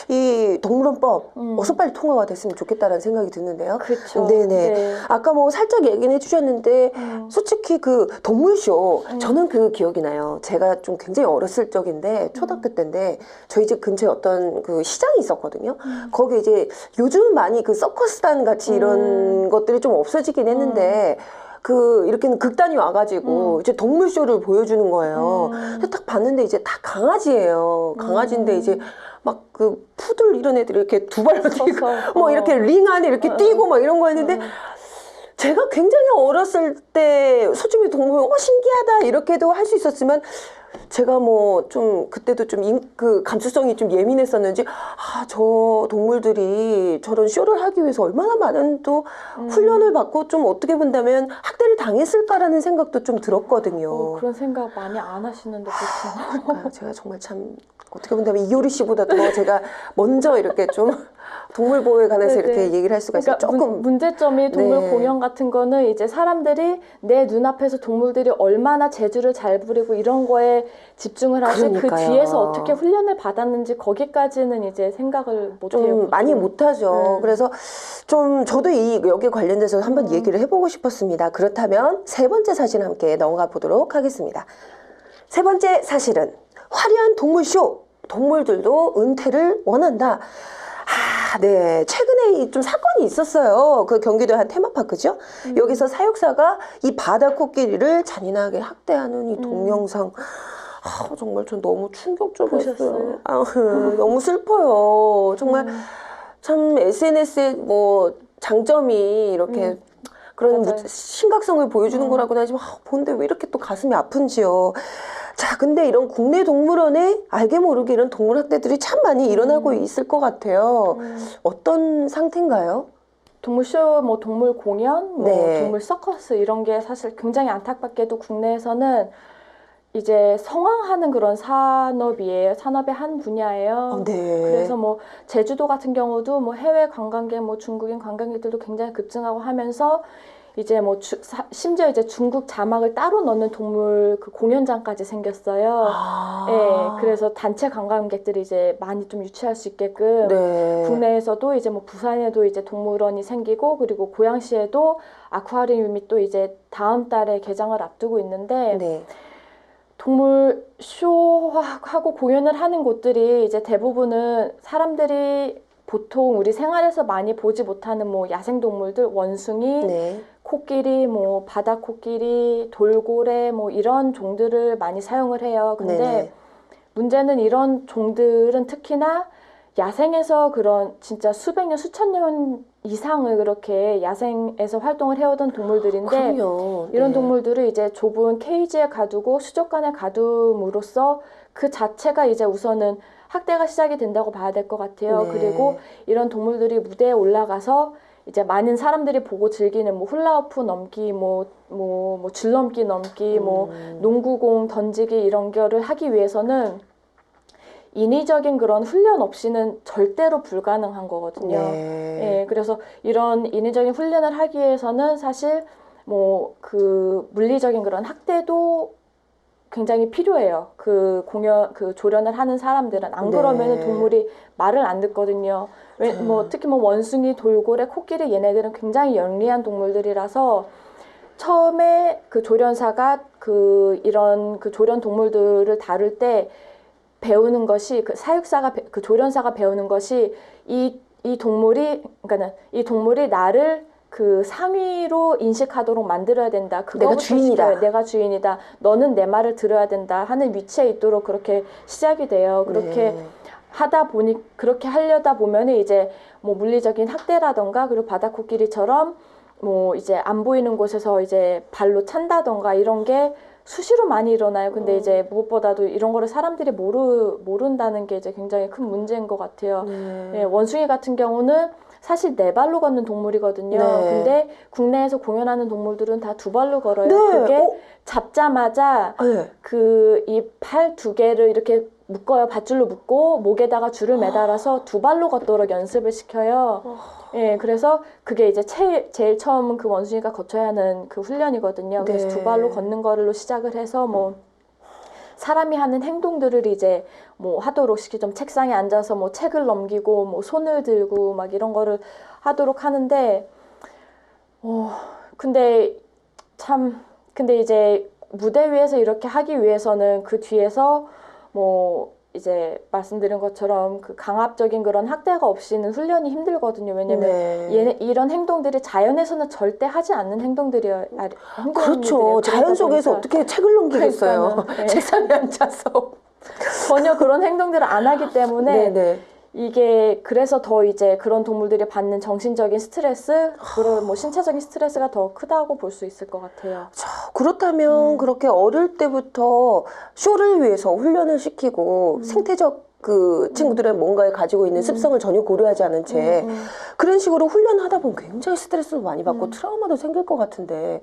네, 이 동물원법 음. 어서 빨리 통과가 됐으면 좋겠다라는 생각이 드는데요. 그렇죠. 네네. 네. 아까 뭐 살짝 얘기는 해주셨는데 솔직히 그 동물쇼 저는 그 기억이 나요. 제가 좀 굉장히 어렸을 적인데 초등학교 때인데 저희 집 근처에 어떤 그 시장이 있었거든요. 거기 이제 요즘 많이 그 서커스단 같이 이런 것들이 좀 없어지긴 했는데 그 이렇게는 극단이 와가지고 이제 동물쇼를 보여주는 거예요. 그래서 딱 봤는데 이제 다 강아지예요. 강아지인데 이제 막 그 푸들 이런 애들이 이렇게 두 발로 뛰고 뭐 이렇게 링 안에 이렇게 뛰고 막 이런 거 했는데 제가 굉장히 어렸을 때 솔직히 동물 신기하다 이렇게도 할 수 있었지만 제가 뭐 좀 그때도 좀 그 감수성이 좀 예민했었는지 저 동물들이 저런 쇼를 하기 위해서 얼마나 많은 또 훈련을 받고 좀 어떻게 본다면 학대를 당했을까라는 생각도 좀 들었거든요. 그런 생각 많이 안 하시는데 그렇죠. 그러니까 제가 정말 참 어떻게 본다면 이효리 씨보다 더 제가 먼저 이렇게 좀 동물 보호에 관해서 네네. 이렇게 얘기를 할 수가 있어요. 그러니까 조금 문제점이 동물 네. 공연 같은 거는 이제 사람들이 내 눈앞에서 동물들이 얼마나 재주를 잘 부리고 이런 거에 집중을 하지 그 그러니까요. 뒤에서 어떻게 훈련을 받았는지 거기까지는 이제 생각을 못 해요. 좀 많이 못하죠. 네. 그래서 좀 저도 여기 관련돼서 한번 얘기를 해보고 싶었습니다. 그렇다면 세 번째 사진 함께 넘어가 보도록 하겠습니다. 세 번째 사실은 화려한 동물쇼. 동물들도 은퇴를 원한다. 네. 최근에 좀 사건이 있었어요. 그 경기도 한 테마파크죠. 여기서 사육사가 이 바다 코끼리를 잔인하게 학대하는 이 동영상. 정말 전 너무 충격적이었어요. 보셨어요? 너무 슬퍼요. 정말 참 SNS의 뭐 장점이 이렇게 그런 맞아요. 심각성을 보여주는 거라고는 하지만 보는데 왜 이렇게 또 가슴이 아픈지요. 자, 근데 이런 국내 동물원에 알게 모르게 이런 동물 학대들이 참 많이 일어나고 있을 것 같아요. 어떤 상태인가요? 동물쇼, 뭐 동물 공연, 뭐 네. 동물 서커스 이런 게 사실 굉장히 안타깝게도 국내에서는 이제 성황하는 그런 산업이에요. 산업의 한 분야예요. 네. 그래서 뭐 제주도 같은 경우도 뭐 해외 관광객, 뭐 중국인 관광객들도 굉장히 급증하고 하면서 이제 뭐 심지어 이제 중국 자막을 따로 넣는 동물 그 공연장까지 생겼어요. 예, 그래서 단체 관광객들이 이제 많이 좀 유치할 수 있게끔 네. 국내에서도 이제 뭐 부산에도 이제 동물원이 생기고 그리고 고양시에도 아쿠아리움이 또 이제 다음 달에 개장을 앞두고 있는데 네. 동물 쇼하고 공연을 하는 곳들이 이제 대부분은 사람들이 보통 우리 생활에서 많이 보지 못하는 뭐 야생동물들, 원숭이, 네. 코끼리, 뭐 바다 코끼리, 돌고래 뭐 이런 종들을 많이 사용을 해요. 근데 네네. 문제는 이런 종들은 특히나 야생에서 그런 진짜 수백 년, 수천 년 이상을 그렇게 야생에서 활동을 해오던 동물들인데 그럼요. 이런 네. 동물들을 이제 좁은 케이지에 가두고 수족관에 가둠으로써 그 자체가 이제 우선은 학대가 시작이 된다고 봐야 될 것 같아요. 네. 그리고 이런 동물들이 무대에 올라가서 이제 많은 사람들이 보고 즐기는 뭐 훌라후프 넘기, 뭐 줄넘기 넘기, 뭐 농구공 던지기 이런 거를 하기 위해서는 인위적인 그런 훈련 없이는 절대로 불가능한 거거든요. 네. 예, 그래서 이런 인위적인 훈련을 하기 위해서는 사실 뭐 그 물리적인 그런 학대도 굉장히 필요해요. 그 조련을 하는 사람들은 안 네. 그러면은 동물이 말을 안 듣거든요. 뭐 특히 뭐 원숭이, 돌고래, 코끼리 얘네들은 굉장히 영리한 동물들이라서 처음에 그 조련사가 이런 조련 동물들을 다룰 때 배우는 것이 그 조련사가 배우는 것이 이 동물이 나를 그 상위로 인식하도록 만들어야 된다. 내가 주인이다. 내가 주인이다. 너는 내 말을 들어야 된다 하는 위치에 있도록 그렇게 시작이 돼요. 그렇게 그렇게 하려다 보면은 이제 뭐 물리적인 학대라던가 그리고 바다코끼리처럼 뭐 이제 안 보이는 곳에서 이제 발로 찬다던가 이런 게 수시로 많이 일어나요. 근데 이제 무엇보다도 이런 거를 사람들이 모른다는 게 이제 굉장히 큰 문제인 것 같아요. 예, 원숭이 같은 경우는 사실 4발로 걷는 동물이거든요. 네. 근데 국내에서 공연하는 동물들은 다 2발로 걸어요. 네. 그게 잡자마자 네. 이 팔 2개를 이렇게 묶어요. 밧줄로 묶고 목에다가 줄을 매달아서 2발로 걷도록 연습을 시켜요. 예, 그래서 그게 이제 제일 처음 그 원숭이가 거쳐야 하는 그 훈련이거든요. 그래서 네. 2발로 걷는 거로 시작을 해서 뭐 사람이 하는 행동들을 이제 뭐 하도록 좀 책상에 앉아서 뭐 책을 넘기고 뭐 손을 들고 막 이런 거를 하도록 하는데 근데 이제 무대 위에서 이렇게 하기 위해서는 그 뒤에서 뭐 이제 말씀드린 것처럼 그 강압적인 그런 학대가 없이는 훈련이 힘들거든요. 왜냐면 이런 행동들이 자연에서는 절대 하지 않는 행동들이에요. 그렇죠. 자연 속에서 어떻게 책을 넘기겠어요. 네. 책상에 앉아서 전혀 그런 행동들을 안 하기 때문에 네네. 이게 그래서 더 이제 그런 동물들이 받는 정신적인 스트레스, 그런 뭐 신체적인 스트레스가 더 크다고 볼 수 있을 것 같아요. 그렇다면 그렇게 어릴 때부터 쇼를 위해서 훈련을 시키고 생태적 그 친구들의 뭔가에 가지고 있는 습성을 전혀 고려하지 않은 채 그런 식으로 훈련하다 보면 굉장히 스트레스도 많이 받고 트라우마도 생길 것 같은데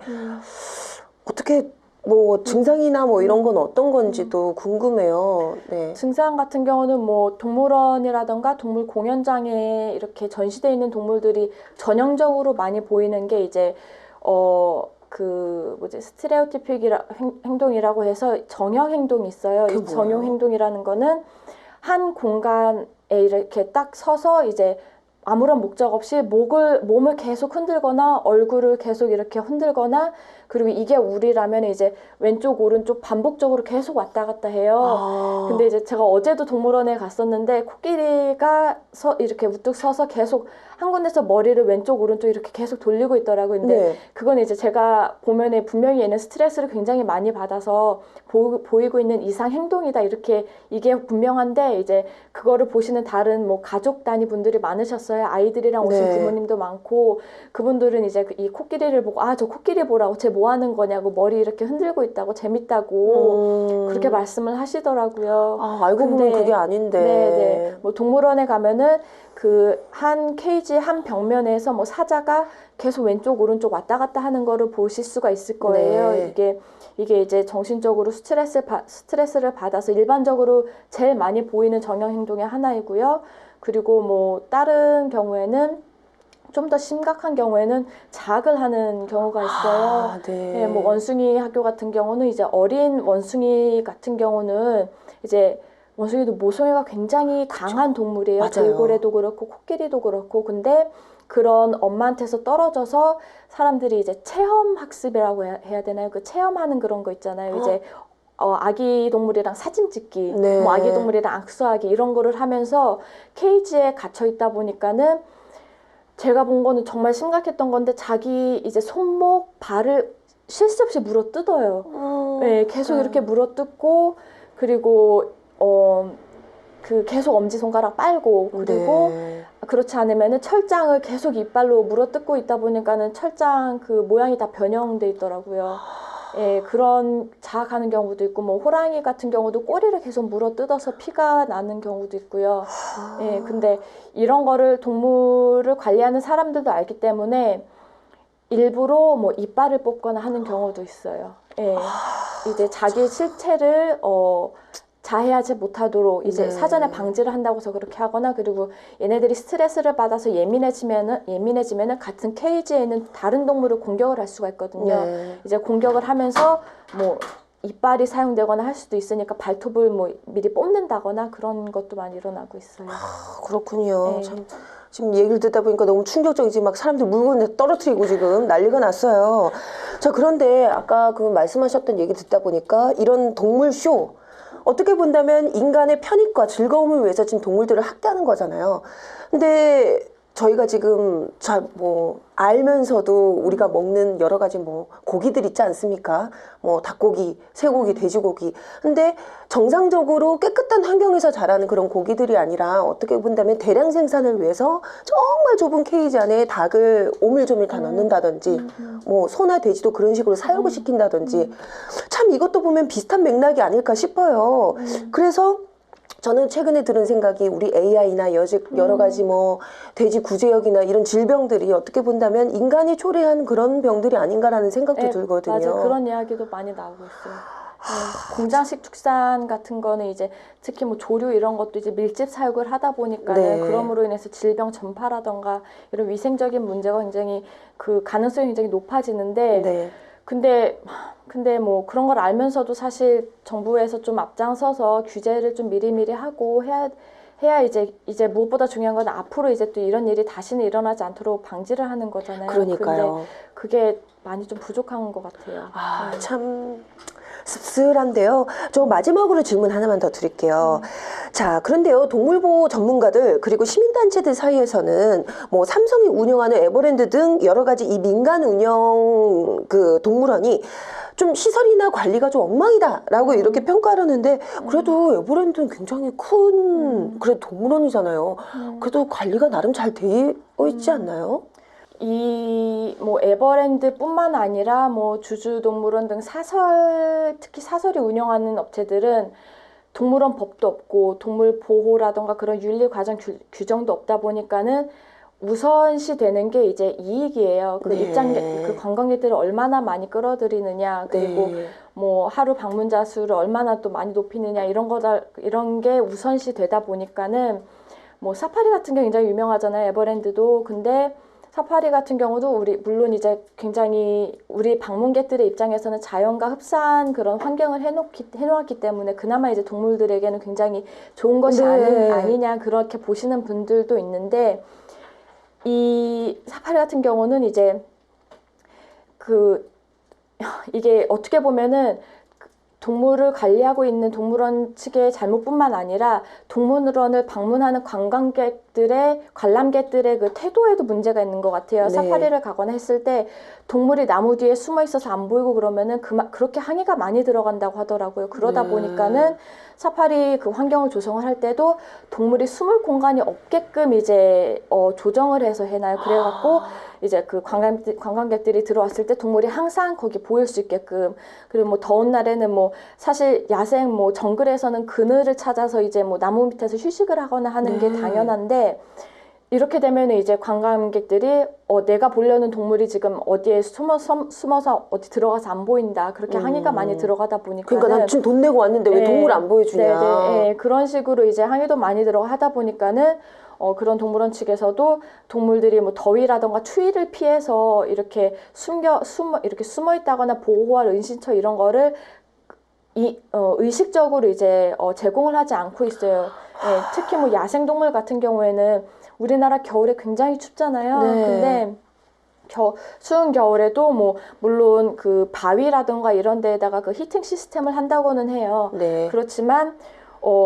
어떻게 뭐 증상이나 뭐 이런 건 어떤 건지도 궁금해요. 네. 증상 같은 경우는 뭐 동물원이라던가 동물 공연장에 이렇게 전시되어 있는 동물들이 전형적으로 많이 보이는 게 이제 스테레오티픽 행동이라고 해서 정형 행동이 있어요. 이 정형 행동이라는 거는 한 공간에 이렇게 딱 서서 이제 아무런 목적 없이 몸을 계속 흔들거나 얼굴을 계속 이렇게 흔들거나 그리고 이게 우리라면 이제 왼쪽 오른쪽 반복적으로 계속 왔다 갔다 해요. 근데 이제 제가 어제도 동물원에 갔었는데 코끼리가 이렇게 우뚝 서서 계속 한 군데서 머리를 왼쪽 오른쪽 이렇게 계속 돌리고 있더라고요. 근데 그건 이제 제가 보면은 분명히 얘는 스트레스를 굉장히 많이 받아서 보이고 있는 이상 행동이다 이렇게 이게 분명한데 이제 그거를 보시는 다른 뭐 가족 단위 분들이 많으셨어요. 아이들이랑 오신 부모님도 많고 그분들은 이제 이 코끼리를 보고 저 코끼리 보라고 쟤 뭐 하는 거냐고 머리 이렇게 흔들고 있다고 재밌다고 그렇게 말씀을 하시더라고요. 알고 보면 그게 아닌데. 네. 뭐 동물원에 가면은 그 한 케이지 한 벽면에서 뭐 사자가 계속 왼쪽 오른쪽 왔다 갔다 하는 거를 보실 수가 있을 거예요. 이게 이제 정신적으로 스트레스를 받아서 일반적으로 제일 많이 보이는 정형 행동의 하나이고요. 그리고 뭐 다른 경우에는 좀 더 심각한 경우에는 자학을 하는 경우가 있어요. 네, 뭐 원숭이 학교 같은 경우는 이제 어린 원숭이 같은 경우는 이제 원숭이도 모성애가 굉장히 강한 동물이에요. 돌고래도 그렇고 코끼리도 그렇고 근데 그런 엄마한테서 떨어져서 사람들이 이제 체험 학습이라고 해야 되나요? 그 체험하는 그런 거 있잖아요. 이제 아기 동물이랑 사진 찍기, 뭐 아기 동물이랑 악수하기 이런 거를 하면서 케이지에 갇혀 있다 보니까는 제가 본 거는 정말 심각했던 건데 자기 이제 손목, 발을 쉴 새 없이 물어 뜯어요. 네, 계속 이렇게 물어 뜯고 그리고 계속 엄지손가락 빨고 그리고 그렇지 않으면은 철장을 계속 이빨로 물어 뜯고 있다 보니까는 철장 그 모양이 다 변형돼 있더라고요. 예, 그런 자학하는 경우도 있고 뭐 호랑이 같은 경우도 꼬리를 계속 물어 뜯어서 피가 나는 경우도 있고요. 예, 근데 이런 거를 동물을 관리하는 사람들도 알기 때문에 일부러 뭐 이빨을 뽑거나 하는 경우도 있어요. 예, 이제 자기 실체를 자해하지 못하도록 이제 사전에 방지를 한다고 해서 그렇게 하거나 그리고 얘네들이 스트레스를 받아서 예민해지면은 같은 케이지에 있는 다른 동물을 공격을 할 수가 있거든요. 이제 공격을 하면서 뭐 이빨이 사용되거나 할 수도 있으니까 발톱을 뭐 미리 뽑는다거나 그런 것도 많이 일어나고 있어요. 그렇군요. 네. 참 지금 얘기를 듣다 보니까 너무 충격적이지. 막 사람들 물건 떨어뜨리고 지금 난리가 났어요. 자, 그런데 아까 그 말씀하셨던 얘기 듣다 보니까 이런 동물 쇼, 어떻게 본다면 인간의 편익과 즐거움을 위해서 지금 동물들을 학대하는 거잖아요. 근데 저희가 지금 잘 뭐 알면서도 우리가 먹는 여러 가지 뭐 고기들 있지 않습니까? 뭐 닭고기, 쇠고기, 돼지고기. 근데 정상적으로 깨끗한 환경에서 자라는 그런 고기들이 아니라 어떻게 본다면 대량 생산을 위해서 정말 좁은 케이지 안에 닭을 오밀조밀 다 넣는다든지 뭐 소나 돼지도 그런 식으로 사육을 시킨다든지 참 이것도 보면 비슷한 맥락이 아닐까 싶어요. 그래서 저는 최근에 들은 생각이 우리 AI나 여러 가지 뭐 돼지 구제역이나 이런 질병들이 어떻게 본다면 인간이 초래한 그런 병들이 아닌가라는 생각도 들거든요. 맞아요. 그런 이야기도 많이 나오고 있어요. 네, 공장식 축산 같은 거는 이제 특히 뭐 조류 이런 것도 이제 밀집 사육을 하다 보니까는 네. 그럼으로 인해서 질병 전파라던가 이런 위생적인 문제가 굉장히 그 가능성이 굉장히 높아지는데 네. 근데 뭐 그런 걸 알면서도 사실 정부에서 좀 앞장서서 규제를 좀 미리미리 하고 해야 이제 무엇보다 중요한 건 앞으로 이제 또 이런 일이 다시는 일어나지 않도록 방지를 하는 거잖아요. 그러니까요. 근데 그게 많이 좀 부족한 것 같아요. 아, 참 씁쓸한데요. 저 마지막으로 질문 하나만 더 드릴게요. 자, 그런데요, 동물보호 전문가들 그리고 시민단체들 사이에서는 뭐 삼성이 운영하는 에버랜드 등 여러 가지 이 민간 운영 그 동물원이 좀 시설이나 관리가 좀 엉망이다라고 이렇게 평가를 하는데 그래도 에버랜드는 굉장히 큰 그래도 동물원이잖아요. 그래도 관리가 나름 잘 되어 있지 않나요? 이 뭐 에버랜드뿐만 아니라 뭐 주주동물원 등 특히 사설이 운영하는 업체들은 동물원 법도 없고 동물 보호라던가 그런 윤리 과정 규정도 없다 보니까는 우선시 되는 게 이제 이익이에요. 그 네. 그 관광객들을 얼마나 많이 끌어들이느냐, 그리고 네. 뭐 하루 방문자 수를 얼마나 또 많이 높이느냐 이런 게 우선시 되다 보니까는 뭐 사파리 같은 게 굉장히 유명하잖아요. 에버랜드도. 근데 사파리 같은 경우도 물론 이제 굉장히 우리 방문객들의 입장에서는 자연과 흡사한 그런 환경을 해놓았기 때문에 그나마 이제 동물들에게는 굉장히 좋은 것이 네. 아니냐 그렇게 보시는 분들도 있는데 이 사파리 같은 경우는 이제 이게 어떻게 보면은 동물을 관리하고 있는 동물원 측의 잘못뿐만 아니라 동물원을 방문하는 관람객들의 그 태도에도 문제가 있는 것 같아요. 네. 사파리를 가거나 했을 때 동물이 나무 뒤에 숨어 있어서 안 보이고 그러면은 그렇게 항의가 많이 들어간다고 하더라고요. 그러다 보니까는 사파리 그 환경을 조성을 할 때도 동물이 숨을 공간이 없게끔 이제 조정을 해서 해놔요. 그래갖고 이제 그 관광객들이 들어왔을 때 동물이 항상 거기 보일 수 있게끔. 그리고 뭐 더운 날에는 뭐 사실 야생 뭐 정글에서는 그늘을 찾아서 이제 뭐 나무 밑에서 휴식을 하거나 하는 게 당연한데 이렇게 되면 이제 관광객들이 내가 보려는 동물이 지금 어디에 숨어서 어디 들어가서 안 보인다. 그렇게 항의가 많이 들어가다 보니까 그러니까 난 지금 돈 내고 왔는데 왜 동물 안 보여주냐. 네, 그런 식으로 이제 항의도 많이 하다 보니까는 그런 동물원 측에서도 동물들이 뭐 더위라던가 추위를 피해서 이렇게 숨어 있다거나 보호할 은신처 이런 거를 의식적으로 이제 제공을 하지 않고 있어요. 네, 특히 뭐 야생동물 같은 경우에는 우리나라 겨울에 굉장히 춥잖아요. 네. 근데 추운 겨울에도 뭐 물론 그 바위라던가 이런 데에다가 그 히팅 시스템을 한다고는 해요. 네. 그렇지만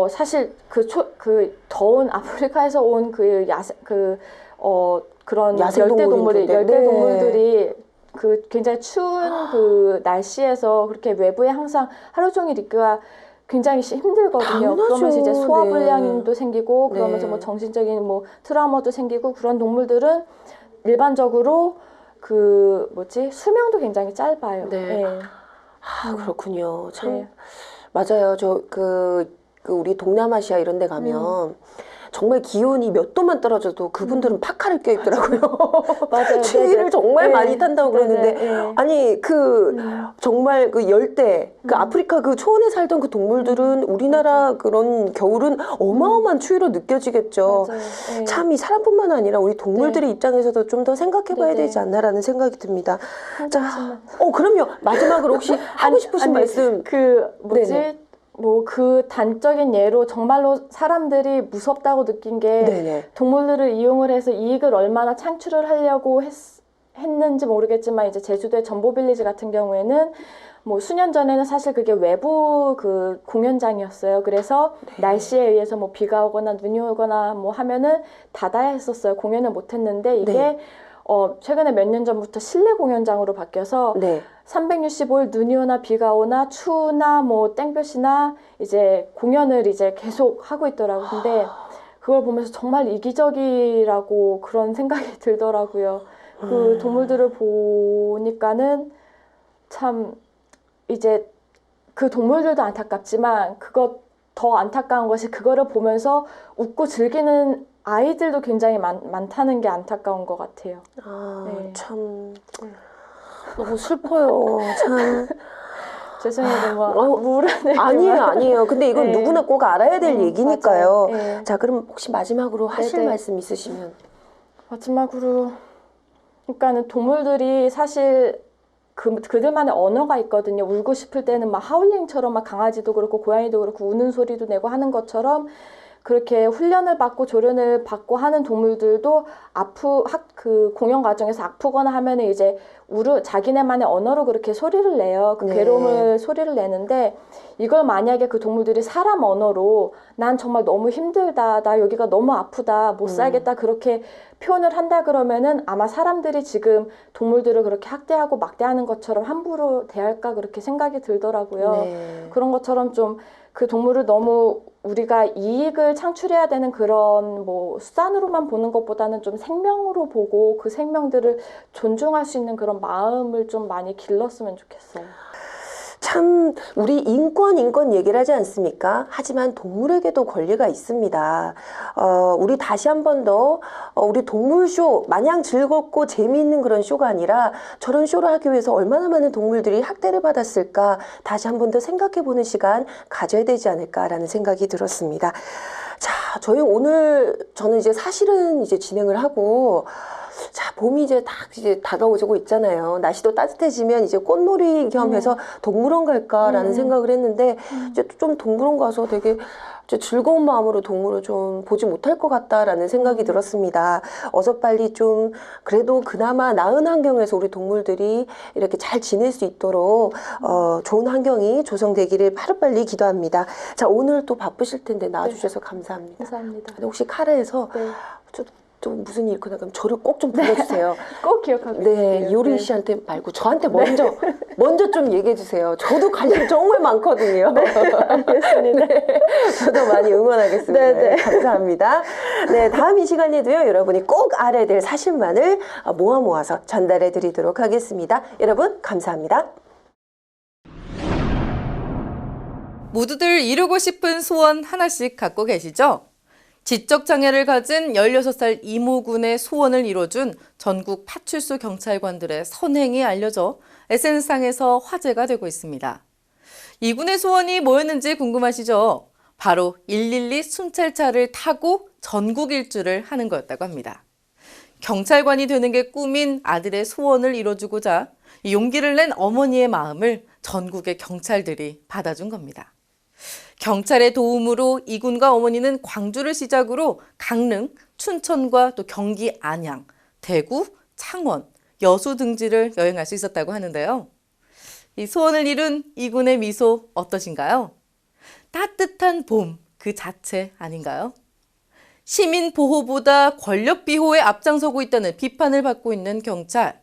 사실 그 더운 아프리카에서 온 그런 열대동물들이 그 굉장히 추운 그 날씨에서 그렇게 외부에 항상 하루 종일 있기가 굉장히 힘들거든요. 당연하죠. 그러면서 이제 소화불량도 네. 생기고 그러면서 네. 뭐 정신적인 뭐 트라우마도 생기고 그런 동물들은 일반적으로 수명도 굉장히 짧아요. 네. 네. 그렇군요. 참 네. 맞아요. 우리 동남아시아 이런 데 가면 정말 기온이 몇 도만 떨어져도 그분들은 파카를 껴입더라고요. 맞아요. 추위를 정말 많이 탄다고 그러는데 아니 정말 그 열대 아프리카 그 초원에 살던 그 동물들은 우리나라 그런 겨울은 어마어마한 추위로 느껴지겠죠. 맞아요. 참 이 사람뿐만 아니라 우리 동물들의 입장에서도 좀 더 생각해봐야 네네. 되지 않나라는 생각이 듭니다. 자, 그럼요. 마지막으로 혹시 하고 싶으신 말씀? 네네. 뭐 그 단적인 예로 정말로 사람들이 무섭다고 느낀 게 네네. 동물들을 이용을 해서 이익을 얼마나 창출을 하려고 했는지 모르겠지만 이제 제주도의 전보빌리지 같은 경우에는 뭐 수년 전에는 사실 그게 외부 그 공연장이었어요. 그래서 날씨에 의해서 뭐 비가 오거나 눈이 오거나 뭐 하면은 닫아야 했었어요. 공연을 못 했는데 이게 네. 최근에 몇 년 전부터 실내 공연장으로 바뀌어서 네. 365일 눈이 오나 비가 오나 추우나 뭐 땡볕이나 이제 공연을 이제 계속 하고 있더라고요. 근데 그걸 보면서 정말 이기적이라고 그런 생각이 들더라고요. 그 동물들을 보니까는 참 이제 그 동물들도 안타깝지만 그것 더 안타까운 것이 그거를 보면서 웃고 즐기는 아이들도 굉장히 많다는 게 안타까운 것 같아요. 아, 참 너무 슬퍼요. 참. 죄송해요, 너무 우울하네요. 아니에요. 근데 이건 네. 누구나 꼭 알아야 될 얘기니까요. 맞아요. 네. 자, 그럼 혹시 마지막으로 하실 네네. 말씀 있으시면. 마지막으로 그러니까는 동물들이 사실 그들만의 언어가 있거든요. 울고 싶을 때는 막 하울링처럼 막 강아지도 그렇고 고양이도 그렇고 우는 소리도 내고 하는 것처럼 그렇게 훈련을 받고 조련을 받고 하는 동물들도 그 공연 과정에서 아프거나 하면은 이제 자기네만의 언어로 그렇게 소리를 내요. 그 네. 괴로움을 소리를 내는데 이걸 만약에 그 동물들이 사람 언어로 난 정말 너무 힘들다, 나 여기가 너무 아프다, 못 살겠다 그렇게 표현을 한다 그러면은 아마 사람들이 지금 동물들을 그렇게 학대하고 막대하는 것처럼 함부로 대할까 그렇게 생각이 들더라고요. 네. 그런 것처럼 좀 그 동물을 너무 우리가 이익을 창출해야 되는 그런 뭐 수단으로만 보는 것보다는 좀 생명으로 보고 그 생명들을 존중할 수 있는 그런 마음을 좀 많이 길렀으면 좋겠어요. 참 우리 인권 얘기를 하지 않습니까? 하지만 동물에게도 권리가 있습니다. 우리 다시 한 번 더 우리 동물쇼 마냥 즐겁고 재미있는 그런 쇼가 아니라 저런 쇼를 하기 위해서 얼마나 많은 동물들이 학대를 받았을까 다시 한 번 더 생각해보는 시간 가져야 되지 않을까라는 생각이 들었습니다. 자, 저는 이제 사실은 이제 진행을 하고 자, 봄이 이제 다가오고 있잖아요. 날씨도 따뜻해지면 이제 꽃놀이 겸 해서 동물원 갈까라는 생각을 했는데 이제 좀 동물원 가서 되게 즐거운 마음으로 동물을 좀 보지 못할 것 같다라는 생각이 들었습니다. 어서 빨리 좀 그래도 그나마 나은 환경에서 우리 동물들이 이렇게 잘 지낼 수 있도록 좋은 환경이 조성되기를 하루빨리 기도합니다. 자, 오늘 또 바쁘실 텐데 나와주셔서 감사합니다. 감사합니다. 근데 혹시 카레에서 네. 좀 무슨 일 있거나 그럼 저를 꼭 좀 불러주세요. 꼭 기억하고 네, 있을게요. 요린 네. 씨한테 말고 저한테 먼저 좀 얘기해 주세요. 저도 관심 정말 많거든요. 알겠습니다. 네, 저도 많이 응원하겠습니다. 네, 네. 감사합니다. 네, 다음 이 시간에도요, 여러분이 꼭 알아야 될 사실만을 모아서 전달해 드리도록 하겠습니다. 여러분, 감사합니다. 모두들 이루고 싶은 소원 하나씩 갖고 계시죠? 지적장애를 가진 16살 이모군의 소원을 이뤄준 전국 파출소 경찰관들의 선행이 알려져 SNS상에서 화제가 되고 있습니다. 이군의 소원이 뭐였는지 궁금하시죠? 바로 112 순찰차를 타고 전국 일주를 하는 거였다고 합니다. 경찰관이 되는 게 꿈인 아들의 소원을 이뤄주고자 용기를 낸 어머니의 마음을 전국의 경찰들이 받아준 겁니다. 경찰의 도움으로 이군과 어머니는 광주를 시작으로 강릉, 춘천과 또 경기 안양, 대구, 창원, 여수 등지를 여행할 수 있었다고 하는데요. 이 소원을 이룬 이군의 미소 어떠신가요? 따뜻한 봄 그 자체 아닌가요? 시민 보호보다 권력 비호에 앞장서고 있다는 비판을 받고 있는 경찰.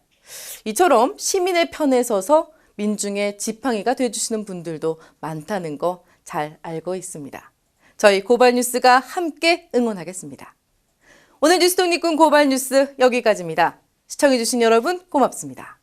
이처럼 시민의 편에 서서 민중의 지팡이가 돼주시는 분들도 많다는 거 잘 알고 있습니다. 저희 고발뉴스가 함께 응원하겠습니다. 오늘 뉴스 독립군 고발뉴스 여기까지입니다. 시청해주신 여러분 고맙습니다.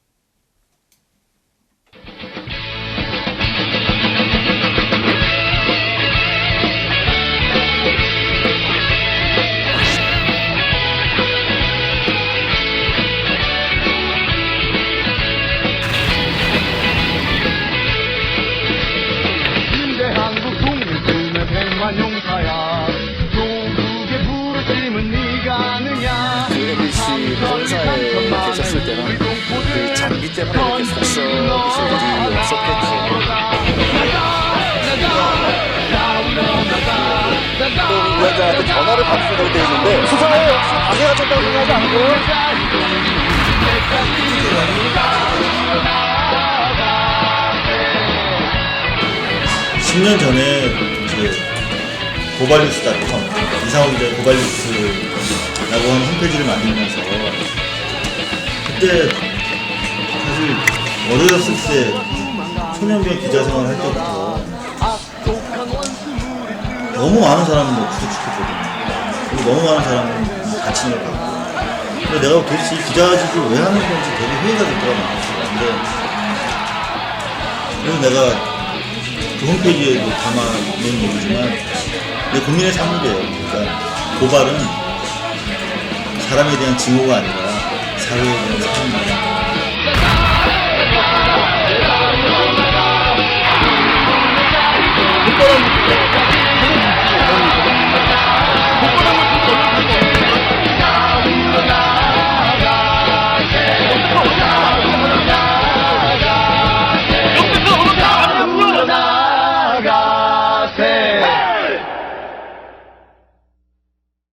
용사야 조국의 부르심은 네가 아느냐 JMBC 본사에 계셨을 때는 위원장한테 전화를 받도록 되어 있는데 수사에 방해가 됐다고 생각하지 않으세요? 10년 전에 고발뉴스.com 이상호 기자의 고발뉴스라고 하는 홈페이지를 만들면서 그때 사실 어렸을 때 초년병 기자 생활을 할 때부터 너무 많은 사람을 구속시켰거든요. 그리고 너무 많은 사람을 다친 걸 봤고, 근데 내가 도대체 이 기자직을 왜 하는 건지 되게 회의가 됐더라고요. 그래서 내가 그 홈페이지에도 담아놓은 얘기지만 내 국민의 산물이에요. 그러니까 고발은 사람에 대한 증오가 아니라 사회에 대한